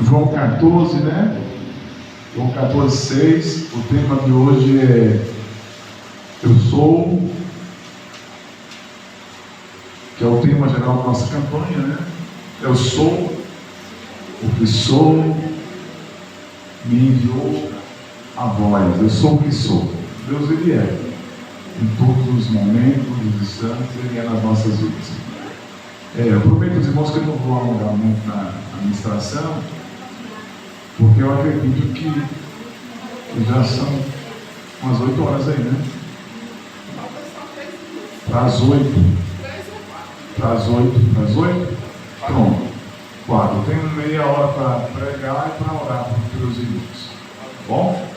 João 14, né? João 14, 6. O tema de hoje é Eu Sou, que é o tema geral da nossa campanha, né? Eu sou o que sou, me enviou a voz. Eu sou o que sou. Deus, Ele é. Em todos os momentos, os instantes, Ele é nas nossas vidas. Eu prometo aos irmãos que eu não vou alongar muito na administração, porque eu acredito que já são umas 8 horas aí, né? Para as 8. Para as 8. Para as 8? Pronto. 4. Eu tenho meia hora para pregar e para orar pelos irmãos. Bom?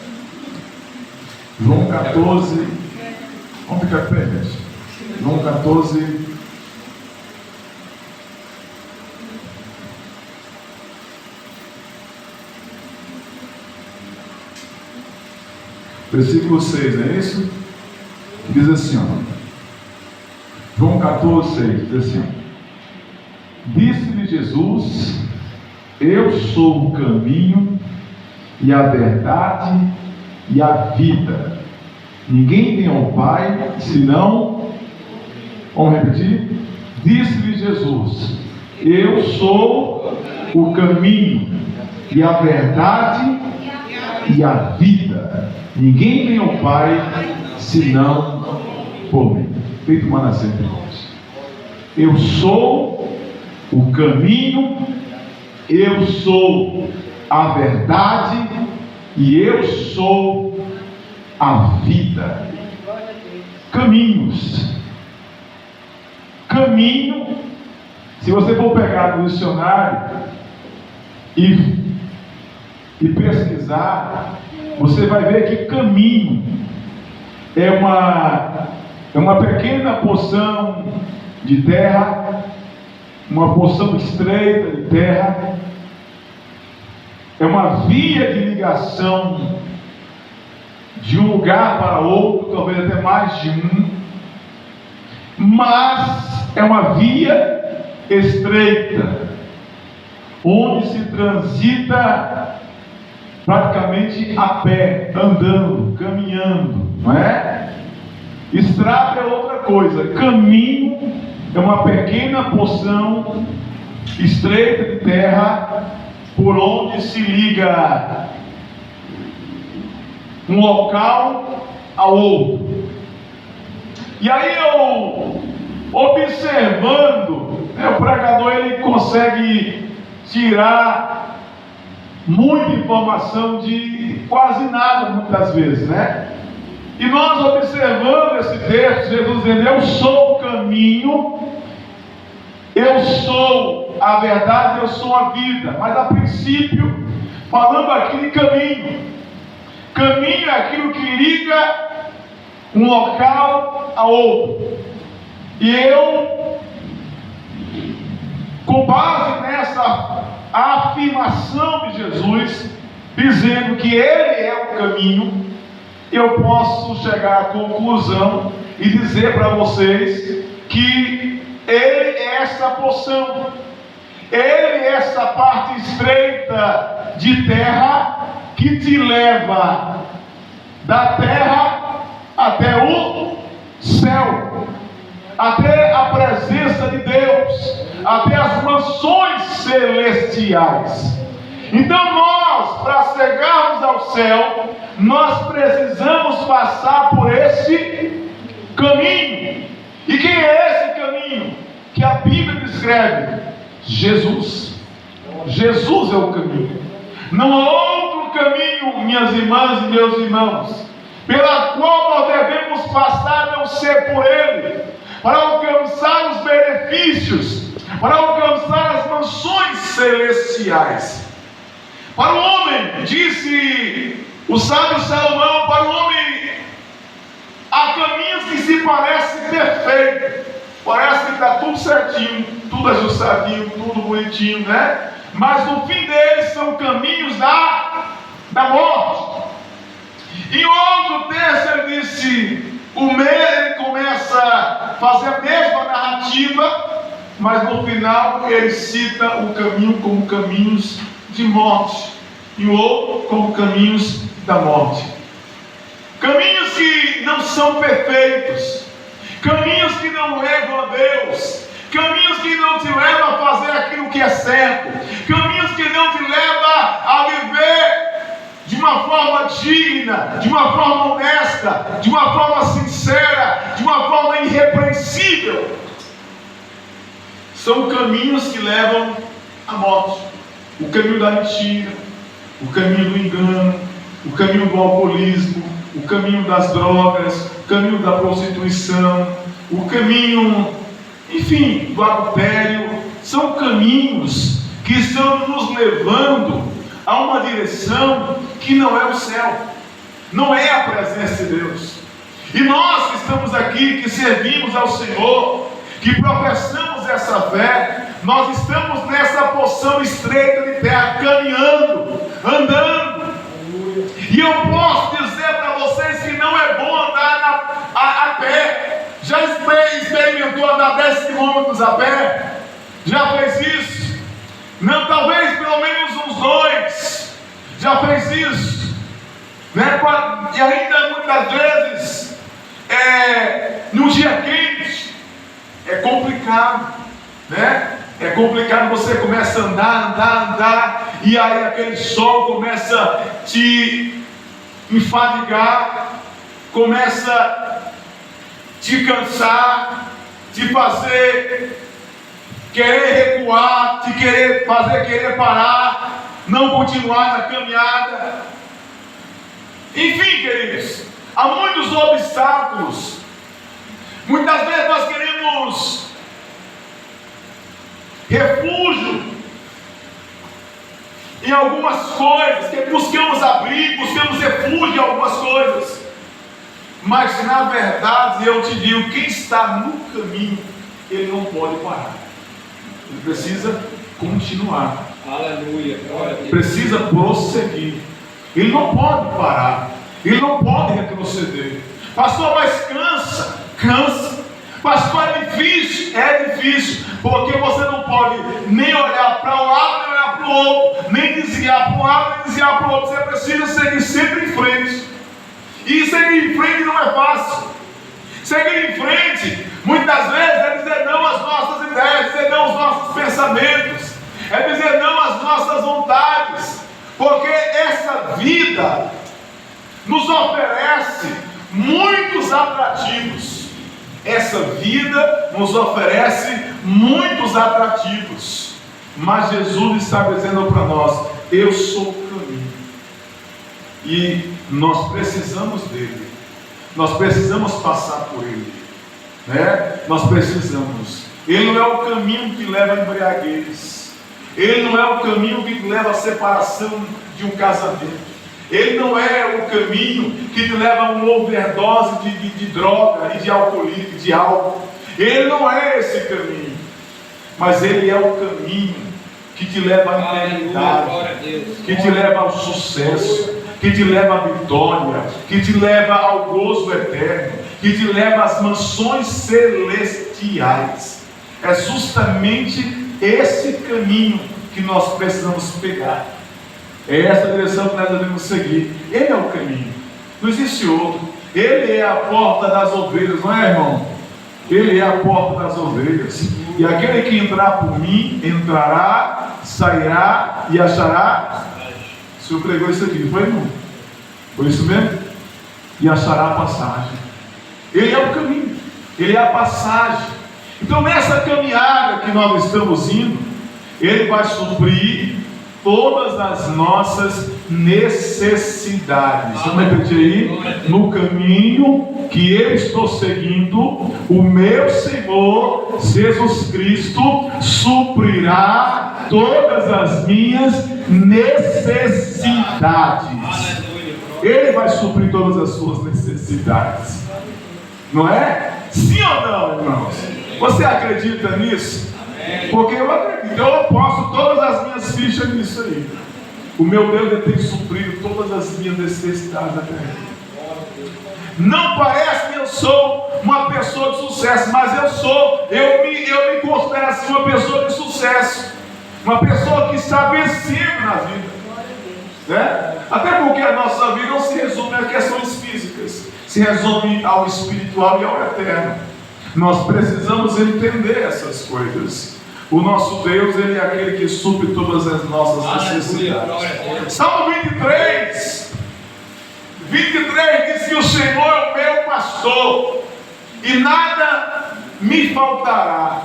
João 14. Vamos ficar de pé, gente. João 14. Versículo 6, não é isso? Diz assim, ó. João 14, 6, diz assim, ó. Disse-lhe Jesus: Eu sou o caminho e a verdade e a vida. Ninguém tem ao Pai senão... Vamos repetir? Disse-lhe Jesus: Eu sou o caminho e a verdade e a vida. Ninguém tem ao Pai senão por mim. Feito Manassés entre nós. Eu sou o caminho, eu sou a verdade e eu sou a vida. Caminhos. Caminho, se você for pegar no dicionário e pesquisar, você vai ver que caminho é uma pequena porção de terra, uma porção estreita de terra, é uma via de ligação de um lugar para outro, talvez até mais de um, mas é uma via estreita, onde se transita praticamente a pé, andando, caminhando, não é? Estrada é outra coisa. Caminho é uma pequena porção estreita de terra por onde se liga um local ao outro. E aí eu, observando, o pregador ele consegue tirar muita informação de quase nada, muitas vezes, né? E nós observando esse texto, Jesus dizendo: Eu sou o caminho, eu sou a verdade, eu sou a vida. Mas a princípio, falando aqui de caminho. Caminho é aquilo que liga um local a outro. E eu, com base nessa afirmação de Jesus, dizendo que Ele é o caminho, eu posso chegar à conclusão e dizer para vocês que Ele é essa porção, Ele é essa parte estreita de terra que te leva da terra até o céu, até a presença de Deus, até as mansões celestiais. Então nós, para chegarmos ao céu, nós precisamos passar por esse caminho. E quem é esse caminho que a Bíblia descreve? Jesus. Jesus é o caminho. Não há outro caminho, minhas irmãs e meus irmãos, pela qual nós devemos passar a não ser por Ele, para alcançar os benefícios, para alcançar as mansões celestiais. Para o homem, disse o sábio Salomão, para o homem há caminhos que se parecem perfeitos, parece que está tudo certinho, tudo ajustadinho, tudo bonitinho, né? Mas no fim deles são caminhos da morte. Em outro texto ele disse, o meio ele começa a fazer a mesma narrativa, mas no final ele cita o caminho como caminhos de morte e o outro como caminhos da morte. Caminhos que não são perfeitos, caminhos que não levam a Deus, caminhos que não te levam a fazer aquilo que é certo, caminhos que não te levam a viver de uma forma digna, de uma forma honesta, de uma forma sincera, de uma forma irrepreensível. São caminhos que levam à morte. O caminho da mentira, o caminho do engano, o caminho do alcoolismo, o caminho das drogas, o caminho da prostituição, o caminho, enfim, do adultério. São caminhos que estão nos levando a uma direção que não é o céu, não é a presença de Deus. E nós que estamos aqui, que servimos ao Senhor, que professamos essa fé, nós estamos nessa porção estreita de terra, caminhando, andando. E eu posso dizer para vocês que não é bom andar a pé. Já experimentou andar 10 quilômetros a pé? Já fez isso? Não, talvez pelo menos uns 2. Já fez isso? Né? E ainda muitas vezes, no dia quente, é complicado, né? É complicado, você começa a andar, e aí aquele sol começa a te enfadigar, começa a te cansar, te fazer querer recuar, te querer parar, não continuar na caminhada. Enfim, queridos, há muitos obstáculos. Muitas vezes nós queremos refúgio em algumas coisas, que buscamos abrigo, buscamos refúgio em algumas coisas, mas na verdade eu te digo, quem está no caminho, ele não pode parar, ele precisa continuar. Aleluia, glória a Deus. Precisa prosseguir, ele não pode parar, ele não pode retroceder. Pastor, mas cansa. Pastor, é difícil, porque você não pode nem olhar para um lado, nem olhar para o outro, nem desviar para um lado, nem desviar para o outro. Você precisa seguir sempre em frente. E seguir em frente não é fácil. Seguir em frente, muitas vezes, é dizer não às nossas ideias, dizer não aos nossos pensamentos, é dizer não às nossas vontades, porque essa vida nos oferece muitos atrativos. Essa vida nos oferece muitos atrativos, mas Jesus está dizendo para nós: eu sou o caminho, e nós precisamos dele, nós precisamos passar por ele, né? Nós precisamos. Ele não é o caminho que leva a embriaguez, ele não é o caminho que leva a separação de um casamento, ele não é o caminho que te leva a uma overdose de droga e de alcoolismo, de álcool. Ele não é esse caminho, mas ele é o caminho que te leva à eternidade, que te leva ao sucesso, que te leva à vitória, que te leva ao gozo eterno, que te leva às mansões celestiais. É justamente esse caminho que nós precisamos pegar. É essa direção que nós devemos seguir. Ele é o caminho, não existe outro. Ele é a porta das ovelhas, não é, irmão? Ele é a porta das ovelhas. E aquele que entrar por mim, entrará, sairá e achará. O Senhor pregou isso aqui, não foi, irmão? Foi isso mesmo? E achará a passagem. Ele é o caminho, ele é a passagem. Então nessa caminhada que nós estamos indo, ele vai suprir todas as nossas necessidades. Vamos repetir aí? No caminho que eu estou seguindo, o meu Senhor Jesus Cristo suprirá todas as minhas necessidades. Ele vai suprir todas as suas necessidades, não é? Sim ou não, irmãos? Você acredita nisso? Porque eu acredito, eu aposto todas as minhas fichas nisso aí. O meu Deus, ele tem suprido todas as minhas necessidades até aqui. Não parece que eu sou uma pessoa de sucesso, mas eu me considero assim uma pessoa de sucesso, uma pessoa que está vencendo na vida, né? Até porque a nossa vida não se resume a questões físicas, se resume ao espiritual e ao eterno. Nós precisamos entender essas coisas. O nosso Deus, Ele é aquele que supre todas as nossas necessidades. Salmo 23 diz que o Senhor é o meu pastor e nada me faltará.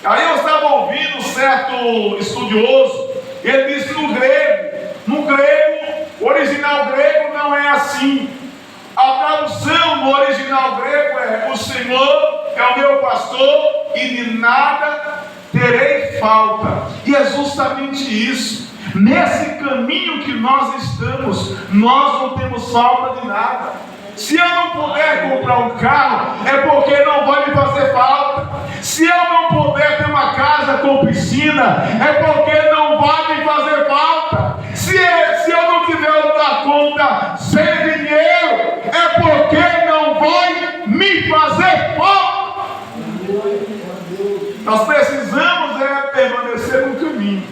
Aí eu estava ouvindo um certo estudioso, ele disse que no grego, o original grego não é assim. A tradução no original grego é: o Senhor é o meu pastor e de nada terei falta. E é justamente isso. Nesse caminho que nós estamos, nós não temos falta de nada. Se eu não puder comprar um carro, é porque não vai me fazer falta. Se eu não puder ter uma casa com piscina, é porque não vai me fazer falta. Se eu não tiver uma conta sem dinheiro, é porque não vai me fazer falta. Nós precisamos permanecer no caminho.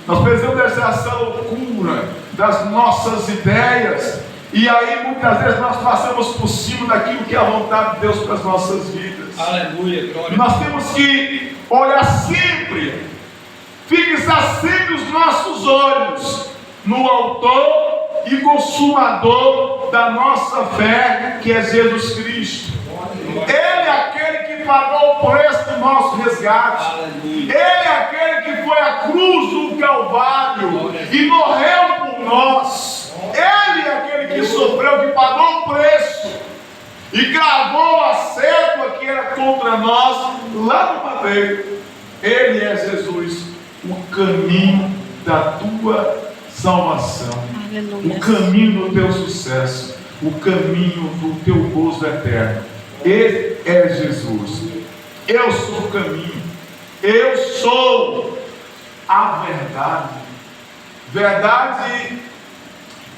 Nós precisamos deixar essa loucura das nossas ideias. E aí muitas vezes nós passamos por cima daquilo que é a vontade de Deus para as nossas vidas. Aleluia, glória. Nós temos que olhar sempre, fixar sempre os nossos olhos no autor e consumador da nossa fé, que é Jesus Cristo. Ele é aquele que pagou o preço do nosso resgate. Ele é aquele que foi à cruz do Calvário e morreu por nós. Ele é aquele que sofreu, que pagou o preço e gravou a cédula que era contra nós lá no madeiro. Ele é Jesus, o caminho da tua salvação. Aleluia. O caminho do teu sucesso, o caminho do teu gozo eterno. Ele é Jesus. Eu sou o caminho, eu sou a verdade. Verdade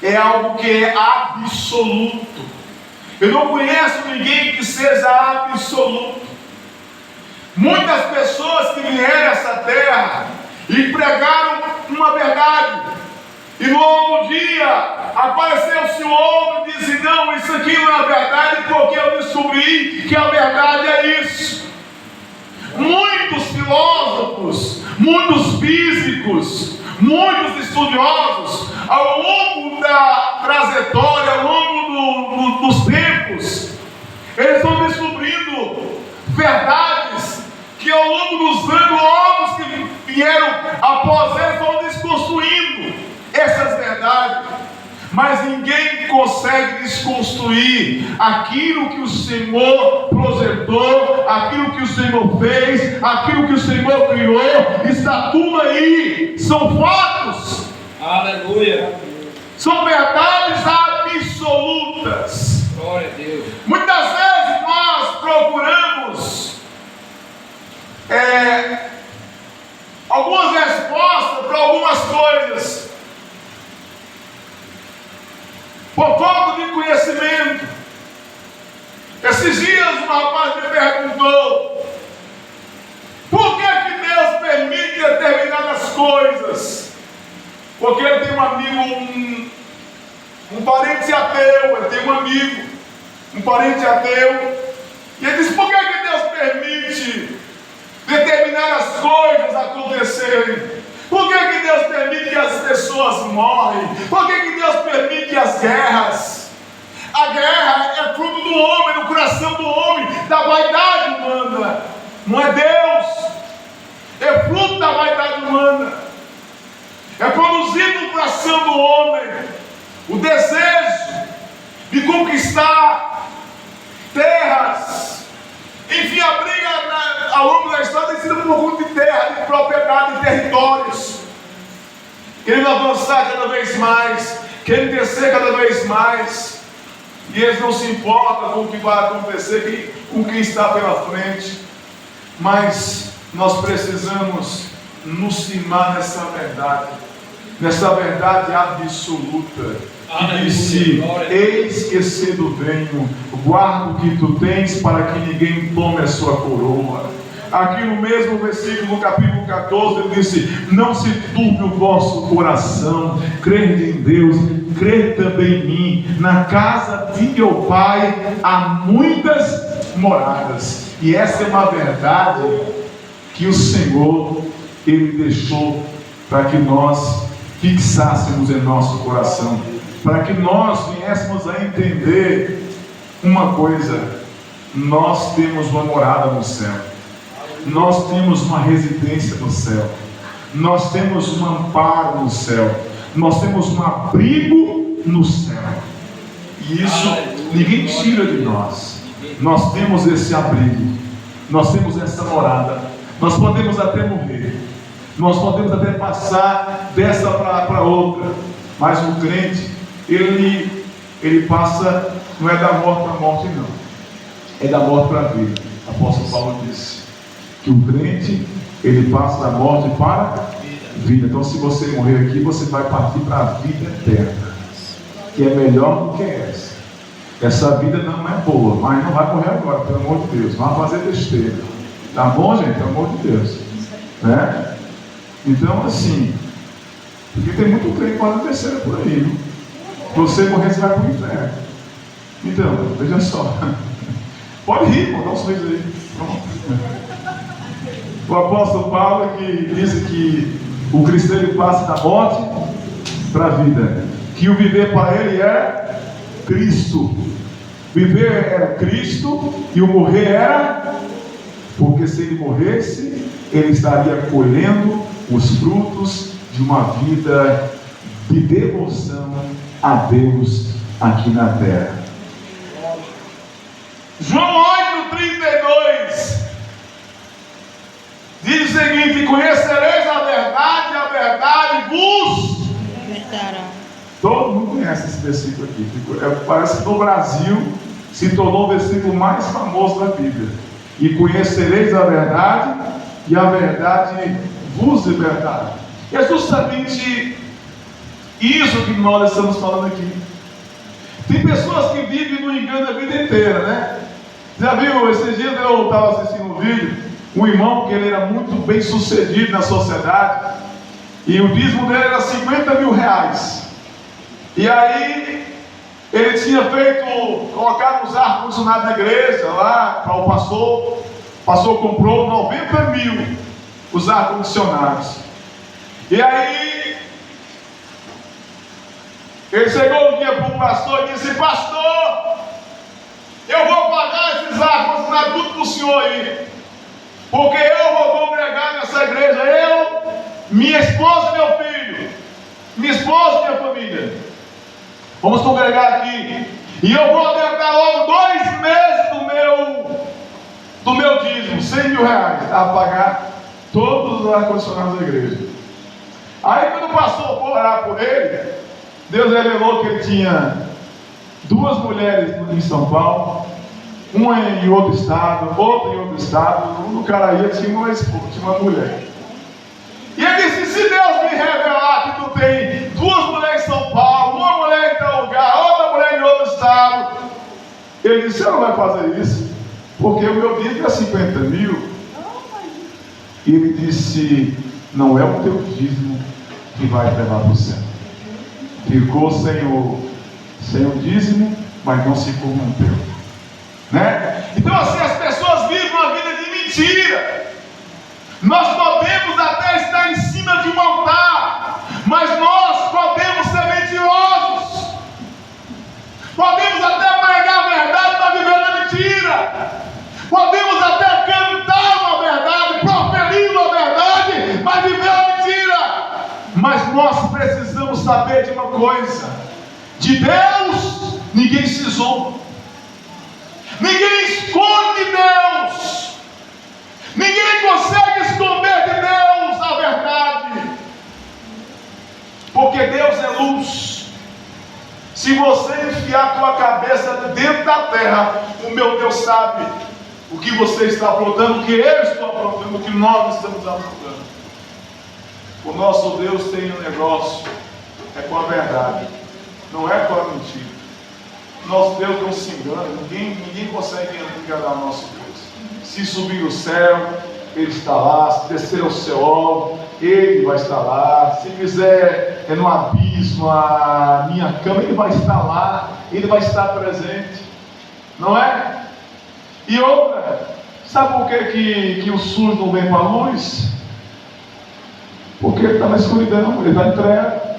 é algo que é absoluto. Eu não conheço ninguém que seja absoluto. Muitas pessoas que vieram a essa terra e pregaram uma verdade, e no outro dia apareceu-se o outro e disse: não, isso aqui não é verdade, porque eu descobri que a verdade é isso. Muitos filósofos, muitos físicos, muitos estudiosos, ao longo da trajetória, ao longo dos tempos, eles estão descobrindo verdades que ao longo dos anos, outros que vieram após eles vão desconstruindo essas verdades. Mas ninguém consegue desconstruir aquilo que o Senhor projetou, aquilo que o Senhor fez, aquilo que o Senhor criou. Está tudo aí, são fatos. Aleluia. São verdades absolutas. Glória a Deus. Muitas vezes nós procuramos algumas respostas para algumas coisas por falta de conhecimento. Esses dias um rapaz me perguntou: por que Deus permite determinadas coisas? Porque ele tem um amigo, um parente ateu. Ele tem um amigo, um parente ateu, e ele disse: por que Deus permite determinadas coisas acontecerem? Por que Deus permite que as pessoas morrem? Por que Deus permite as guerras? A guerra é fruto do homem, do coração do homem, da vaidade humana. Não é Deus. É fruto da vaidade humana. É produzido no coração do homem o desejo de conquistar terras. Enfim, a briga ao longo da história tem sido por conta de terra, de propriedade, de territórios. Querendo avançar cada vez mais, querendo descer cada vez mais. E eles não se importam com o que vai acontecer, com o que está pela frente. Mas nós precisamos nos firmar nessa verdade. nessa verdade absoluta, que Aleluia, disse: glória. eis que cedo venho, guarda o que tu tens, para que ninguém tome a sua coroa. Aqui no mesmo versículo, no capítulo 14, ele disse: não se turbe o vosso coração, crede em Deus, crede também em mim. Na casa de meu pai há muitas moradas. E essa é uma verdade que o Senhor, Ele deixou para que nós fixássemos em nosso coração, para que nós viéssemos a entender uma coisa: nós temos uma morada no céu, nós temos uma residência no céu, nós temos um amparo no céu, nós temos um abrigo no céu, e isso ninguém tira de nós. Nós temos esse abrigo, nós temos essa morada, nós podemos até morrer, nós podemos até passar dessa para outra, mas o crente, ele passa, não é da morte para a morte, não, é da morte para a vida. O apóstolo Paulo disse que o crente, ele passa da morte para a vida. Então, se você morrer aqui, você vai partir para a vida eterna, que é melhor do que essa. Essa vida não é boa, mas não vai morrer agora, pelo amor de Deus. Não vai fazer besteira. Tá bom, gente? Pelo amor de Deus. Né? Então, assim, porque tem muito crente fazendo besteira por aí, viu? Se você morrer, você vai para o inferno. Então, veja só. Pode rir, irmão, dá um sorriso aí. Pronto. O apóstolo Paulo que disse que o cristão ele passa da morte para a vida, que o viver para ele é Cristo. Viver era Cristo e o morrer era, porque se ele morresse, ele estaria colhendo os frutos de uma vida de devoção a Deus aqui na terra. João 8:32 diz o seguinte: conhecereis a verdade vos libertará. Todo mundo conhece esse versículo aqui. Parece que no Brasil se tornou o versículo mais famoso da Bíblia. E conhecereis a verdade, e a verdade vos libertará. E é justamente isso que nós estamos falando aqui. Tem pessoas que vivem no engano a vida inteira, né? Já viu, esses dias eu estava assistindo um vídeo, um irmão que ele era muito bem sucedido na sociedade, e o dízimo dele era 50 mil reais. E aí ele tinha colocado os ar-condicionados na igreja lá para o pastor. O pastor comprou 90 mil os ar-condicionados. E aí ele chegou um dia para o pastor e disse: pastor, eu vou pagar esses ar-condicionados tudo para o senhor aí, porque eu vou congregar nessa igreja, eu, minha esposa e meu filho, minha esposa e minha família. Vamos congregar aqui. E eu vou adiantar logo 2 meses do meu dízimo, 100 mil reais, a pagar todos os ar-condicionados da igreja. Aí quando o pastor foi orar por ele, Deus revelou que ele tinha 2 mulheres em São Paulo, uma em outro estado, outra em outro estado. No Caraí tinha uma mulher. E ele disse: se Deus me revelar que tu tem 2 mulheres em São Paulo, uma mulher em tal lugar, outra mulher em outro estado, ele disse: você não vai fazer isso, porque o meu dízimo é 50 mil. E ele disse: não é o teu dízimo que vai levar para o céu. Ficou sem o dízimo, mas não se corrompeu, né? Então, assim, as pessoas vivem uma vida de mentira. Nós podemos até estar em cima de um altar, mas nós podemos ser mentirosos. Podemos até pregar a verdade para viver na mentira. Podemos até cantar uma verdade, proferir uma verdade, mas viver a mentira. Mas nós precisamos saber de uma coisa: de Deus ninguém se zomba, ninguém esconde Deus. Ninguém consegue esconder de Deus a verdade, porque Deus é luz. Se você enfiar a tua cabeça dentro da terra, o meu Deus sabe o que você está aprontando, o que eu estou aprontando, o que nós estamos aprontando. O nosso Deus tem um negócio, é com a verdade, não é com a mentira. Nosso Deus não se engana, ninguém consegue enganar o nosso Deus. Se subir no céu, Ele está lá. Se descer ao céu, Ele vai estar lá. Se fizer no abismo a minha cama, Ele vai estar lá. Ele vai estar presente, não é? E outra, sabe por que o surdo não vem para a luz? Porque ele está na escuridão, ele está em treva.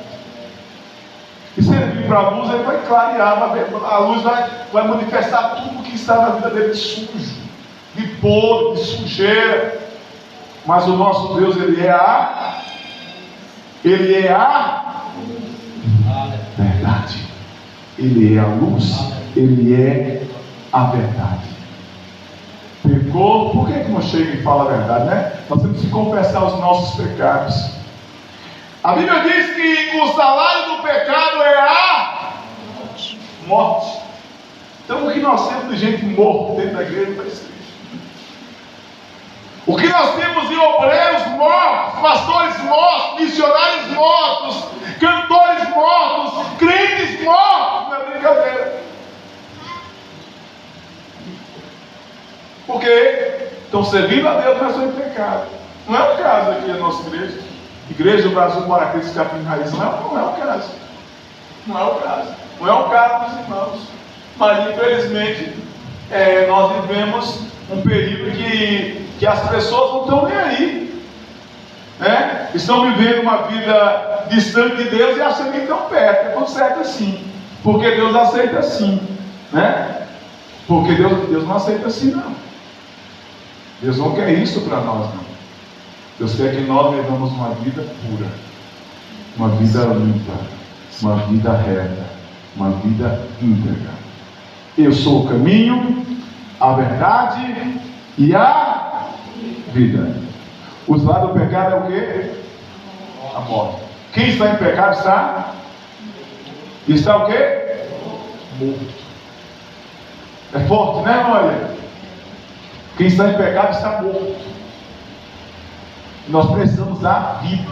E se ele vir para a luz, ele vai clarear, a luz vai manifestar tudo que está na vida dele de sujo, de podre, de sujeira. Mas o nosso Deus, Ele é a verdade. Ele é a luz, Ele é a verdade. Pecou, por que não chega e fala a verdade, né? Nós temos que confessar os nossos pecados. A Bíblia diz que o salário do pecado é a morte. Então o que nós temos de gente morta dentro da igreja não está. O que nós temos de obreiros mortos, pastores mortos, missionários mortos, cantores mortos, crentes mortos, não é brincadeira. Porque estão servindo a Deus, mas estão em pecado. Não é o caso aqui da nossa igreja. Igreja do Brasil para aqueles capim raiz. Não é o caso. Não é o caso. Não é o caso dos irmãos. Mas infelizmente nós vivemos um período que as pessoas não estão nem aí, né? Estão vivendo uma vida distante de Deus e acham que estão perto. É tudo certo assim, porque Deus aceita assim, né? Porque Deus não aceita assim, não. Deus não quer isso para nós, não. Deus quer que nós levamos uma vida pura, uma vida limpa, uma vida reta, uma vida íntegra. Eu sou o caminho, a verdade e a vida. O salário do pecado é o quê? A morte. Quem está em pecado está o quê? Morto. É forte, né, Maria? Quem está em pecado está morto. Nós precisamos da vida.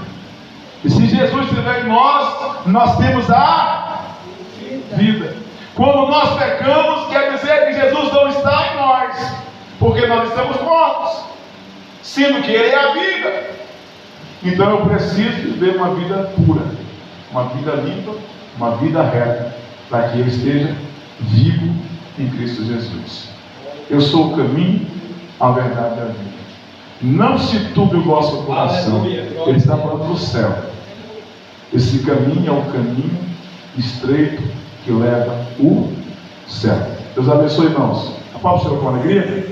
E se Jesus estiver em nós temos a vida. Quando nós pecamos, quer dizer que Jesus não está em nós, porque nós estamos mortos, sendo que Ele é a vida. Então eu preciso viver uma vida pura, uma vida limpa, uma vida reta, para que Ele esteja vivo em Cristo Jesus. Eu sou o caminho, a verdade e a vida. Não se turbe o vosso coração. Aleluia. Ele está falando do céu. Esse caminho é um caminho estreito que leva o céu. Deus abençoe, irmãos. Aplauda o Senhor com alegria.